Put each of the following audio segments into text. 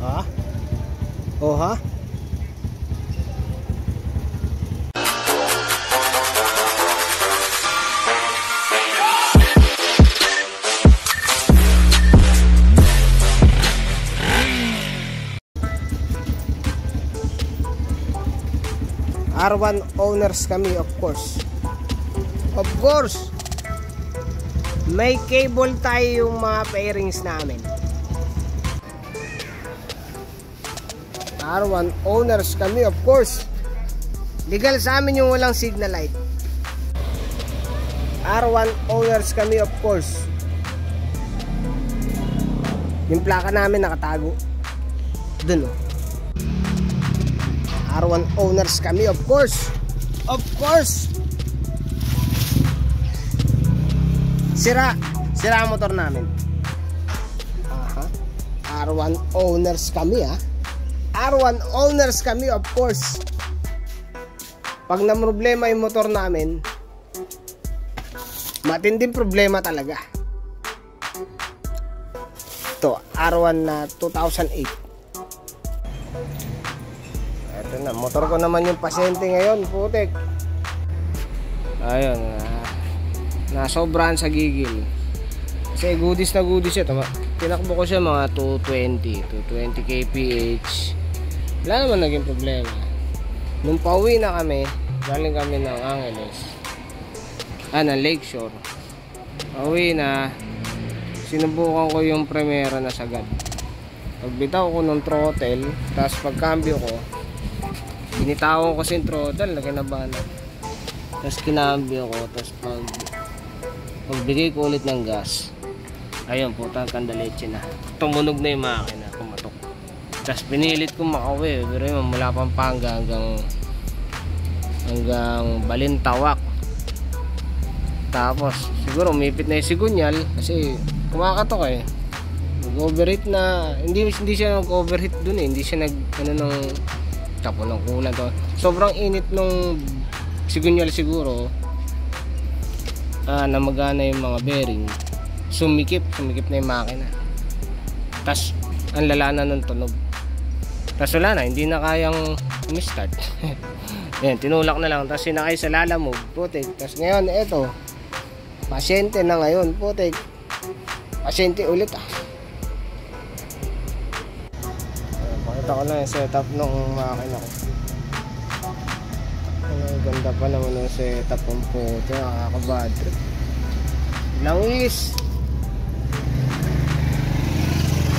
Ha? Oh ha? R1 owners kami, of course. Of course. May cable tayo yung mga pairings namin. R1 owners kami, of course. Legal sa amin yung walang signal light. R1 owners kami, of course. Yung plaka namin nakatago dun, oh. R1 owners kami, of course. Of course. Sira ang motor namin. R1 owners kami, ha. R1 owners kami, of course. Pag na problema yung motor namin, matinding problema talaga. Ito, R1 na 2008. Ito na, motor ko naman yung pasyente ngayon, putik. Ayun, nasobrahan sa gigil. Kasi goodies na goodies ito. Tinakbo ko siya mga 220 kph. Wala naman naging problema. Nung pauwi na kami, galing kami ng Angeles, ng Lakeshore. Pauwi na, sinubukan ko yung Primera na sagad. Pagbitaw ko ng throttle, tapos pagkambyo ko, binitawan ko kasi yung throttle, nakinabahan. Tapos kinambyo ko, tapos pagbigay ko ulit ng gas, ayun po, kandaleche na. Tumunog na yung makina, kumatok. Tapos pinilit ko makauwi, pero yun, mula Pampanga hanggang Balintawak. Tapos siguro umipit na yung sigunyal kasi kumakatok eh. Nag-overheat na, hindi siya nag-overheat dun eh, hindi siya ng tapo ng kulan to. Sobrang init nung sigunyal siguro, namagana yung mga bearing, sumikip na yung makina. Tapos ang lala na ng tunog. Tapos wala na, hindi na kayang umistart. Yan, tinulak na lang. Tapos sinakay sa lalamove, putik. Tapos ngayon, eto, pasyente na ngayon, putik. Pasyente ulit, Pakita ko na yung setup ng makina ko. Ganda pa naman yung setup ng puto. Nakakabad trip. Langis.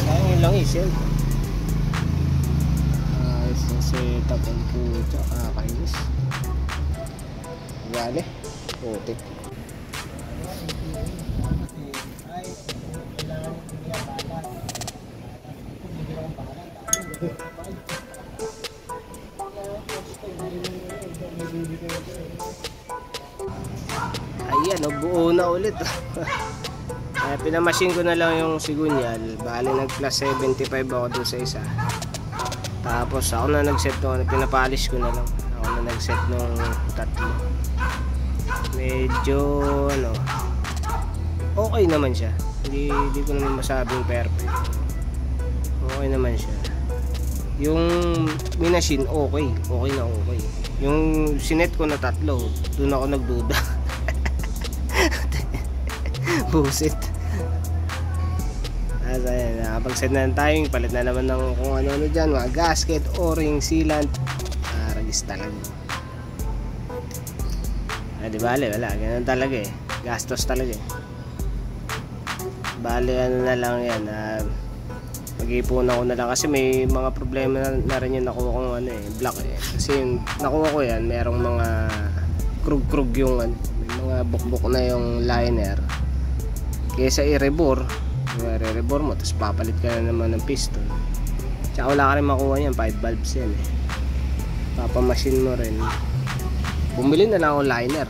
Sayang yung langis yan. Ayos yung setup ng puto. Kakainis. Gale. Putik. Ayan, buo na ulit. Pinamachine ko na lang yung sigunyal. Bali nag plus 75 ako dun sa isa. Tapos ako na nag-set nung, pinapolish ko na lang. Ako na nag-set nung tatlo. Medyo okay naman siya. Hindi ko naman masabing perfect. Okay naman siya. Yung minachine okay na okay. Yung sinet ko na tatlo, doon ako nagduda. Busit. Ayan, nakapag-set na ng timing, palit na naman ng kung ano dyan, mga gasket, o-ring, sealant. Ragis talaga. Di bale, wala, ganun talaga eh. Gastos talaga eh. Bale, ano na lang yan, mag-iipon ako na lang kasi may mga problema na rin yung nakuha kong block eh. Kasi yung nakuha ko yan, merong mga krug-krug yung may mga bukbuk na yung liner. Kaysa i-rebore mo, tapos papalit ka na naman ng piston. Tsaka wala ka rin makuha yan, 5 valves yan eh. Papamachine mo rin. Bumili na lang ako liner.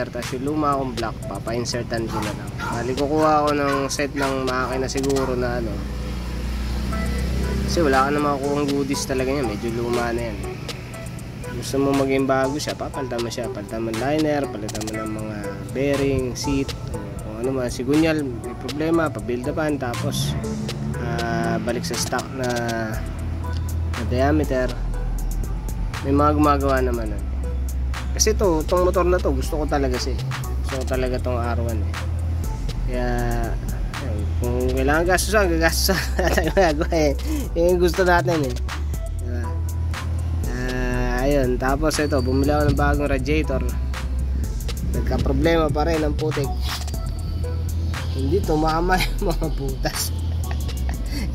Tapos yung luma akong block, papa-insertan ko na lang. Bali kukuha ako ng set ng makina siguro na kasi wala ka na makukuha goodies talaga yan, medyo luma na yan. Gusto mo maging bago siya, papalitan mo siya, palitan mo liner, palitan mo ng mga bearing, seat, kung ano man, sigunyal, may problema, pabuild upan, tapos balik sa stock na diameter. May mga gumagawa naman nun. Kasi itong motor na to gusto ko talaga gusto ko talaga tong R1 eh. Kaya kung kailangan gastusan, gagastusan natin magagawa eh. Yung gusto natin eh. Diba? Ayun, tapos ito, bumili ako ng bagong radiator. Nagka-problema pa rin ang putik. Hindi tumama yung mga butas.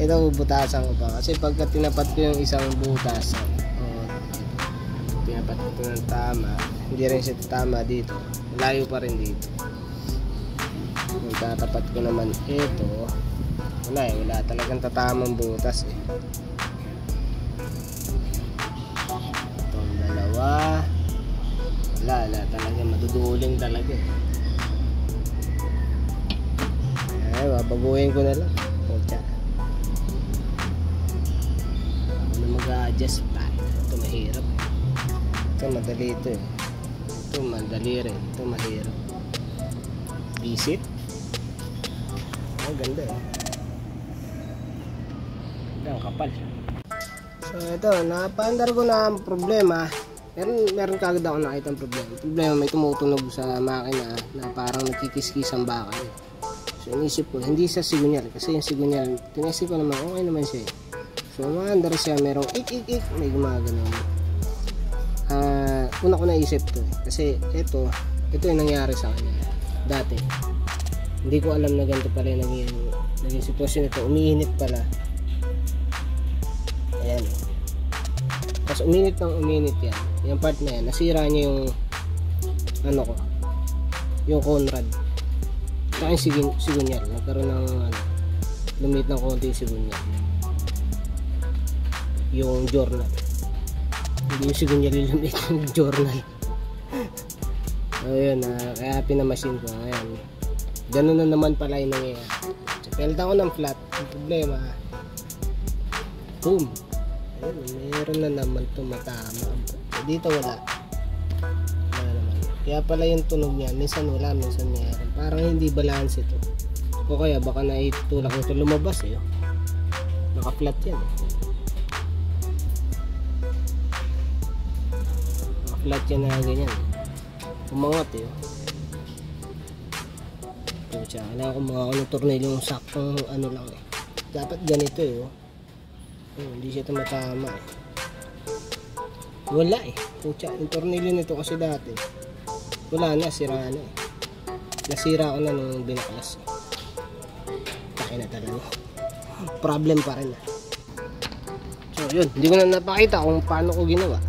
Ito bubutasan ko pa. Kasi pagka tinapat ko yung isang butas, tinapat ko ito ng tama, hindi rin siya tama dito. Layo pa rin dito. Kung tatapat ko naman ito, wala talagang tatamang butas eh. Itong dalawa, wala talaga, maduduling talaga eh. Babaguhin ko na lang. Ako na mag-a-adjust pa. Ito mahirap. Ito madali ito eh. Ito madali rin. Ito mahirap. Visit. Ganda eh. Ganda ang kapal. So ito, napaandar ko na ang problema. Meron kagad ako nakita ang problema. May tumutunog sa makina na parang nagkikis-kis ang bakal. So inisip ko, hindi sa sigunyal. Kasi yung sigunyal, tinesip ko naman, okay naman siya eh. So maandar siya, merong ik, may gumagano. Una ko naisip to eh. Kasi ito yung nangyari sa kanya dati. Hindi ko alam na ganito pala yung naging sitwasyon ito. Umiinit pala. Ayan. Tapos uminit yan. Yung part na yan, nasira niya yung yung Conrad. Saka yung sigunyal. Nagkaroon ng lumit ng konti yung sigunyal. Yung journal. Hindi yung sigunyal yung lumit yung journal. So yun, kaya pinamasin ko. Ayan. Ganun na naman pala yung nangyayari. So, pelta ko ng flat. Ang problema, boom. Ayun, meron na naman tumatama. Dito wala naman. Kaya pala yung tunog niya, minsan wala, minsan meron. Parang hindi balance ito. O kaya baka naitulak nito lumabas eh. Naka-flat yan eh. Naka-flat yan na ganyan. Umangat eh. Kailangan ko mga tornilyo yung saktong lang eh. Dapat ganito eh. Hindi siya tumatama eh. Wala eh. Pucha, yung tornilyo nito kasi dati wala na, sira na eh. Nasira ko na nung binaklas eh. Taki na talaga. Problem pa rin ah. So yun, hindi ko na napakita kung paano ko ginawa.